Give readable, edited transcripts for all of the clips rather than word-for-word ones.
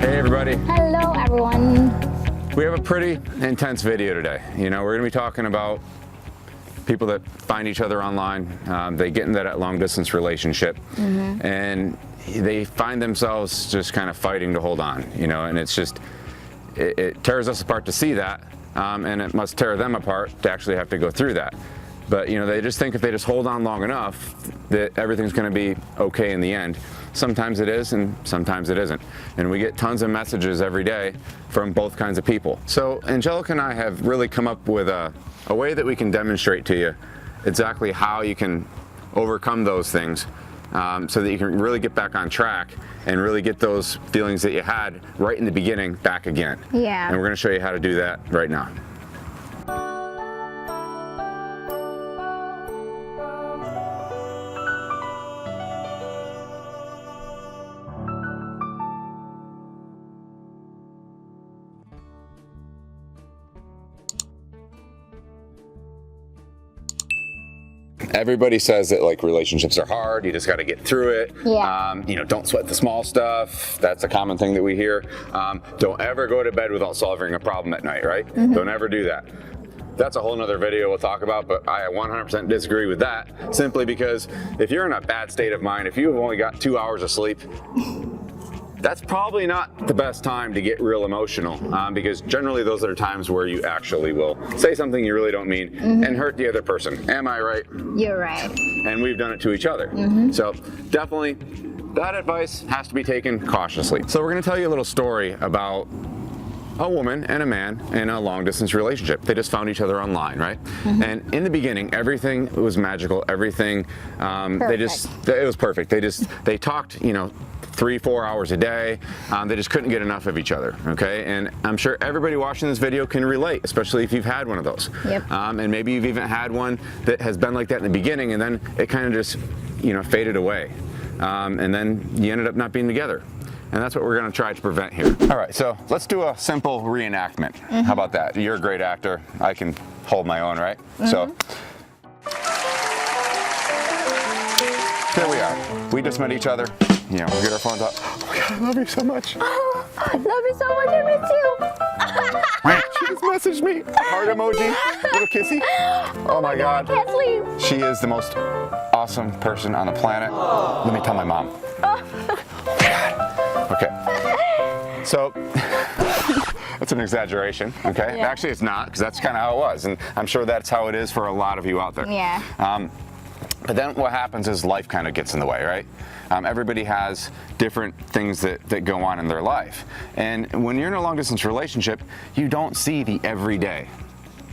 Hey everybody. Hello everyone. We have a pretty intense video today. You know, we're going to be talking about people that find each other online. They get into that long distance relationship and they find themselves just kind of fighting to hold on, you know, and it's just, it tears us apart to see that. And it must tear them apart to actually have to go through that. But, you know, they just think if they just hold on long enough that everything's going to be okay in the end. Sometimes it is and sometimes it isn't. And we get tons of messages every day from both kinds of people. So Angelica and I have really come up with a way that we can demonstrate to you exactly how you can overcome those things so that you can really get back on track and really get those feelings that you had right in the beginning back again. Yeah. And we're going to show you how to do that right now. Everybody says that like relationships are hard, you just got to get through it. Yeah. You know, don't sweat the small stuff. That's a common thing that we hear. Don't ever go to bed without solving a problem at night, right? Don't ever do that. That's a whole nother video we'll talk about, but I 100% disagree with that, simply because if you're in a bad state of mind, if you've only got 2 hours of sleep, that's probably not the best time to get real emotional, because generally those are times where you actually will say something you really don't mean and hurt the other person. Am I right? You're right. And we've done it to each other. So definitely that advice has to be taken cautiously. So we're going to tell you a little story about a woman and a man in a long distance relationship. They just found each other online, right? And in the beginning, everything was magical. Everything, it was perfect. They talked, you know, 3-4 hours a day. They just couldn't get enough of each other, okay? And I'm sure everybody watching this video can relate, especially if you've had one of those. Yep. And maybe you've even had one that has been like that in the beginning and then it kind of just, you know, faded away. And then you ended up not being together. And that's what we're going to try to prevent here. All right, so let's do a simple reenactment. How about that? You're a great actor. I can hold my own, right? So here we are. We just met each other. You know, we get our phones out. Oh my God, I love you so much. Oh, I love you so much. I miss you. She just messaged me. Heart emoji, little kissy. Oh my God. I can't sleep. She is the most awesome person on the planet. Let me tell my mom. Okay, so that's an exaggeration, okay? Yeah. Actually, it's not, because that's kind of how it was, and I'm sure that's how it is for a lot of you out there. Yeah. But then what happens is life kind of gets in the way, right? Everybody has different things that go on in their life. And when you're in a long distance relationship, you don't see the everyday.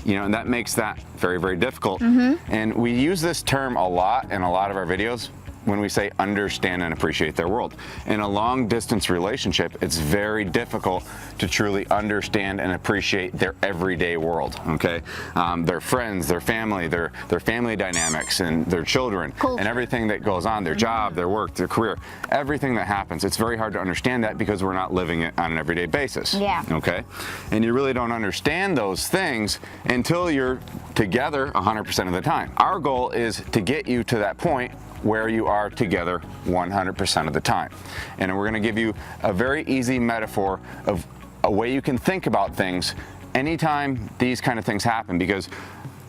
You know, and that makes that very, very difficult. And we use this term a lot in a lot of our videos when we say understand and appreciate their world. In a long distance relationship, it's very difficult to truly understand and appreciate their everyday world, okay? Their friends, their family dynamics, and their children, and everything that goes on, their job, their work, their career, everything that happens. It's very hard to understand that because we're not living it on an everyday basis, okay? And you really don't understand those things until you're together 100% of the time. Our goal is to get you to that point where you are together 100% of the time. And we're going to give you a very easy metaphor of a way you can think about things anytime these kind of things happen, because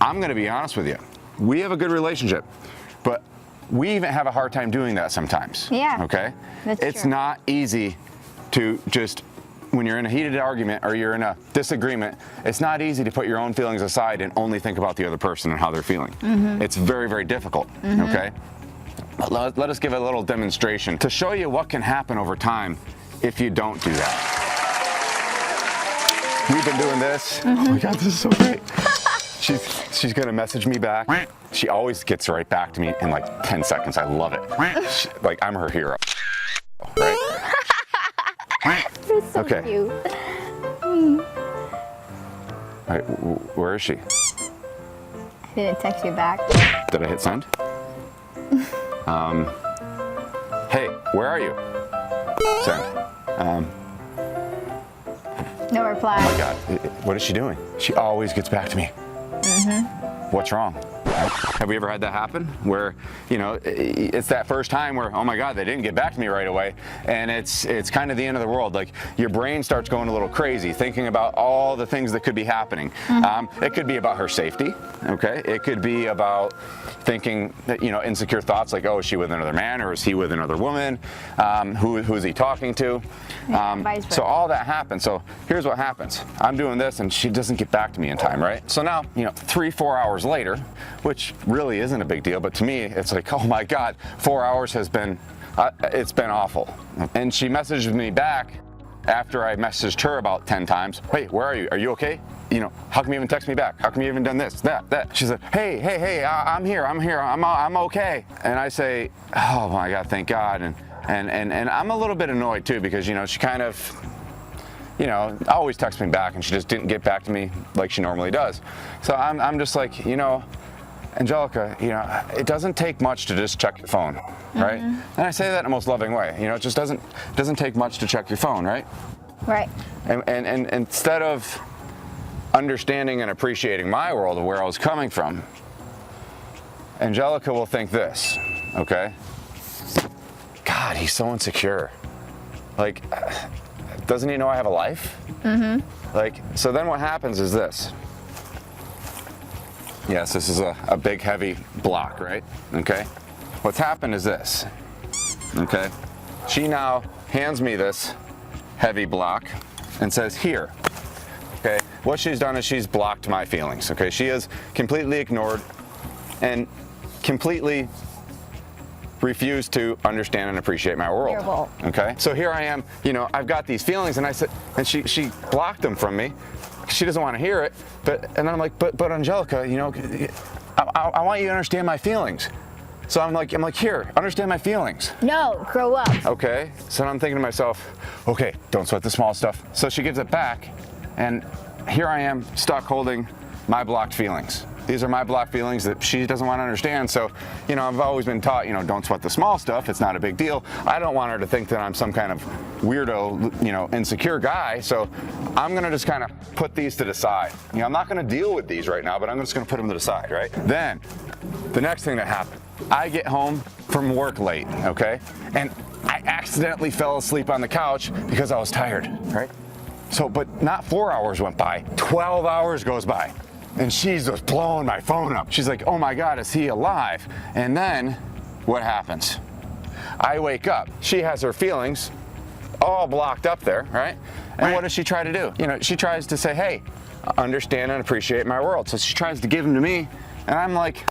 I'm going to be honest with you, we have a good relationship, but we even have a hard time doing that sometimes. Yeah. Okay? It's true. not easy to just, when you're in a heated argument or you're in a disagreement, it's not easy to put your own feelings aside and only think about the other person and how they're feeling. It's very, very difficult, okay? But let us give a little demonstration to show you what can happen over time if you don't do that. We've been doing this. Oh my God, this is so great. She's gonna message me back. She always gets right back to me in like 10 seconds. I love it. Like I'm her hero, right? You're so cute. All right, where is she? Did it text you back? Did I hit send? Hey, where are you? Send. No reply. Oh my God, what is she doing? She always gets back to me. What's wrong? Have we ever had that happen where, you know, it's that first time where, oh my God, they didn't get back to me right away, and it's kind of the end of the world. Like your brain starts going a little crazy, thinking about all the things that could be happening. It could be about her safety, okay? It could be about thinking that, you know, insecure thoughts like, oh, is she with another man or is he with another woman? Who is he talking to? So all that happens. So here's what happens. I'm doing this and she doesn't get back to me in time, right? So now, you know, 3-4 hours later, which really isn't a big deal, but to me, it's like, oh my God, 4 hours has been, it's been awful. And she messages me back after I messaged her about 10 times. Wait, where are you? Are you okay? You know, how come you haven't texted me back? How come you haven't done this, that? She said, hey, I'm here, I'm okay. And I say, oh my God, thank God. And I'm a little bit annoyed too, because, you know, she kind of, you know, always texts me back and she just didn't get back to me like she normally does. So I'm just like, you know, Angelica, you know, it doesn't take much to just check your phone, right? And I say that in the most loving way. You know, it just doesn't take much to check your phone, right? Right. And instead of understanding and appreciating my world of where I was coming from, Angelica will think this, okay? God, he's so insecure. Like, doesn't he know I have a life? Like, so then what happens is this. Yes, this is a big, heavy block, right? Okay. What's happened is this. Okay. She now hands me this heavy block and says, here. Okay. What she's done is she's blocked my feelings. Okay. She has completely ignored and completely refused to understand and appreciate my world. Okay. So here I am, you know, I've got these feelings and I said, and she blocked them from me. She doesn't want to hear it, and I'm like, but Angelica, you know, I want you to understand my feelings. So I'm like, here, understand my feelings. No, grow up. Okay, so I'm thinking to myself, okay, don't sweat the small stuff. So she gives it back, and here I am stuck holding my blocked feelings. These are my blocked feelings that she doesn't want to understand. So, you know, I've always been taught, you know, don't sweat the small stuff. It's not a big deal. I don't want her to think that I'm some kind of weirdo, you know, insecure guy. So I'm going to just kind of put these to the side. You know, I'm not going to deal with these right now, but I'm just going to put them to the side, right? Then the next thing that happened, I get home from work late, okay? And I accidentally fell asleep on the couch because I was tired, right? So, but not 4 hours went by, 12 hours goes by. And she's just blowing my phone up. She's like, oh my God, is he alive? And then what happens? I wake up. She has her feelings all blocked up there, right? And what does she try to do? You know, she tries to say, hey, understand and appreciate my world. So she tries to give them to me. And I'm like,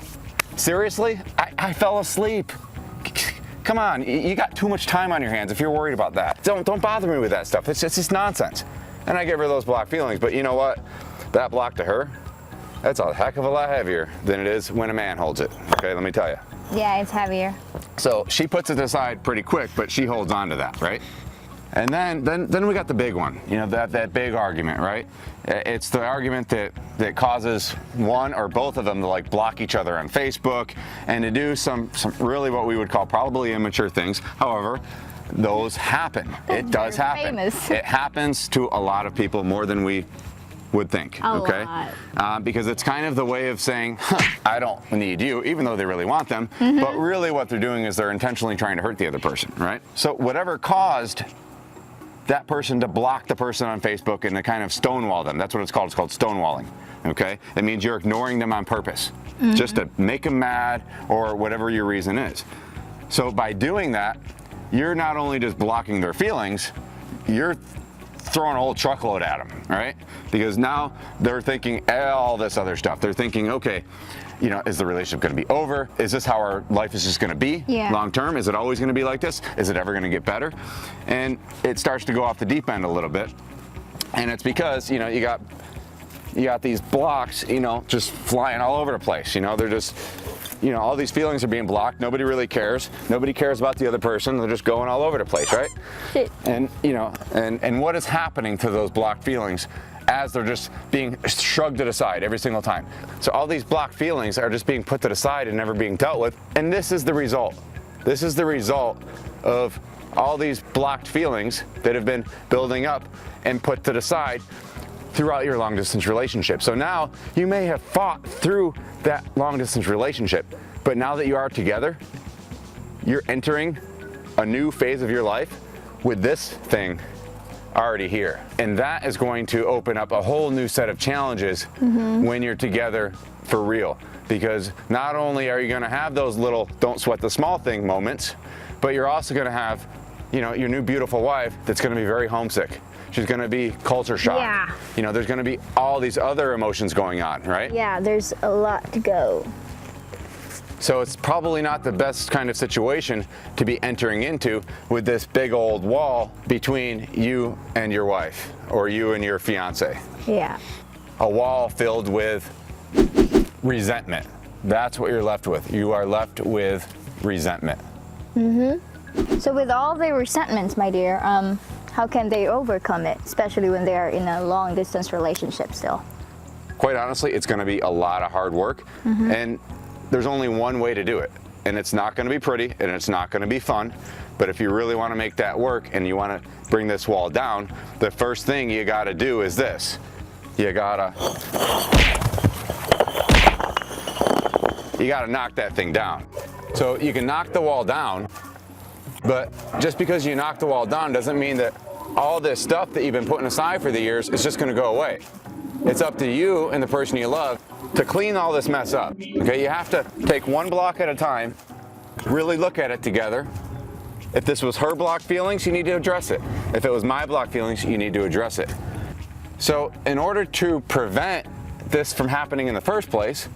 seriously? I fell asleep. Come on, you got too much time on your hands if you're worried about that. Don't bother me with that stuff. It's just nonsense. And I give her those blocked feelings. But you know what? That block to her, that's a heck of a lot heavier than it is when a man holds it. Okay, let me tell you. Yeah, it's heavier. So she puts it aside pretty quick, but she holds on to that, right? And then we got the big one, you know, that big argument, right? It's the argument that causes one or both of them to like block each other on Facebook and to do some really what we would call probably immature things. However, those happen. It does happen. Famous. It happens to a lot of people more than we would think, okay? Because it's kind of the way of saying, I don't need you, even though they really want them, but really what they're doing is they're intentionally trying to hurt the other person, right? So whatever caused that person to block the person on Facebook and to kind of stonewall them, that's what it's called stonewalling, okay? It means you're ignoring them on purpose, just to make them mad or whatever your reason is. So by doing that, you're not only just blocking their feelings, you're throwing a whole truckload at them, right? Because now they're thinking all this other stuff. They're thinking, okay, you know, is the relationship going to be over? Is this how our life is just going to be long term? Is it always going to be like this? Is it ever going to get better? And it starts to go off the deep end a little bit. And it's because, you know, you got these blocks, you know, just flying all over the place. You know, they're just, you know, all these feelings are being blocked. Nobody really cares. Nobody cares about the other person. They're just going all over the place, right? And, you know, and what is happening to those blocked feelings as they're just being shrugged to the side every single time? So all these blocked feelings are just being put to the side and never being dealt with. And this is the result. This is the result of all these blocked feelings that have been building up and put to the side throughout your long distance relationship. So now you may have fought through that long distance relationship, but now that you are together, you're entering a new phase of your life with this thing already here. And that is going to open up a whole new set of challenges when you're together for real. Because not only are you gonna have those little don't sweat the small thing moments, but you're also gonna have, you know, your new beautiful wife that's gonna be very homesick. She's gonna be culture shocked. Yeah. You know, there's gonna be all these other emotions going on, right? Yeah, there's a lot to go. So it's probably not the best kind of situation to be entering into with this big old wall between you and your wife, or you and your fiance. Yeah. A wall filled with resentment. That's what you're left with. You are left with resentment. So with all the resentments, my dear, how can they overcome it, especially when they are in a long distance relationship still? Quite honestly, it's gonna be a lot of hard work, and there's only one way to do it. And it's not gonna be pretty, and it's not gonna be fun, but if you really wanna make that work and you wanna bring this wall down, the first thing you gotta do is this. You gotta knock that thing down. So you can knock the wall down, but just because you knock the wall down doesn't mean that all this stuff that you've been putting aside for the years is just gonna go away. It's up to you and the person you love to clean all this mess up, okay? You have to take one block at a time, really look at it together. If this was her block feelings, you need to address it. If it was my block feelings, you need to address it. So in order to prevent this from happening in the first place,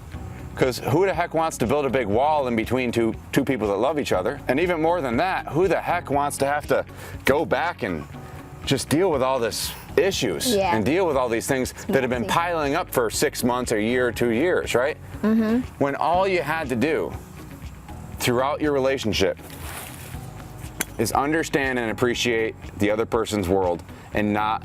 because who the heck wants to build a big wall in between two people that love each other? And even more than that, who the heck wants to have to go back and just deal with all this issues and deal with all these things that have been piling up for 6 months, a year, 2 years, right? When all you had to do throughout your relationship is understand and appreciate the other person's world and not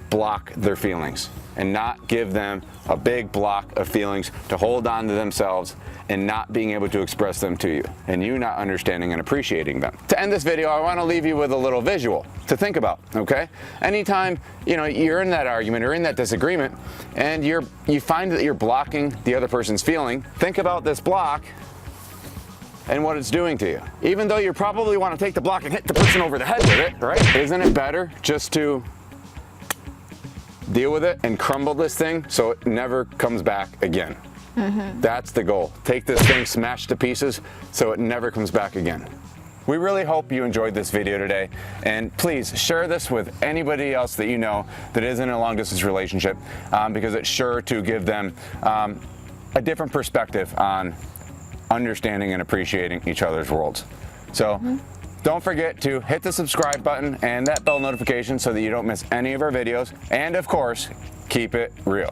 block their feelings and not give them a big block of feelings to hold on to themselves and not being able to express them to you, and you not understanding and appreciating them. To end this video, I want to leave you with a little visual to think about, okay? Anytime, you know, you're in that argument or in that disagreement and you find that you're blocking the other person's feeling, think about this block and what it's doing to you. Even though you probably want to take the block and hit the person over the head with it, right? Isn't it better just to deal with it and crumble this thing so it never comes back again? That's the goal. Take this thing, smash to pieces so it never comes back again. We really hope you enjoyed this video today, and please share this with anybody else that you know that is in a long distance relationship, because it's sure to give them a different perspective on understanding and appreciating each other's worlds. So don't forget to hit the subscribe button and that bell notification so that you don't miss any of our videos, and of course, keep it real.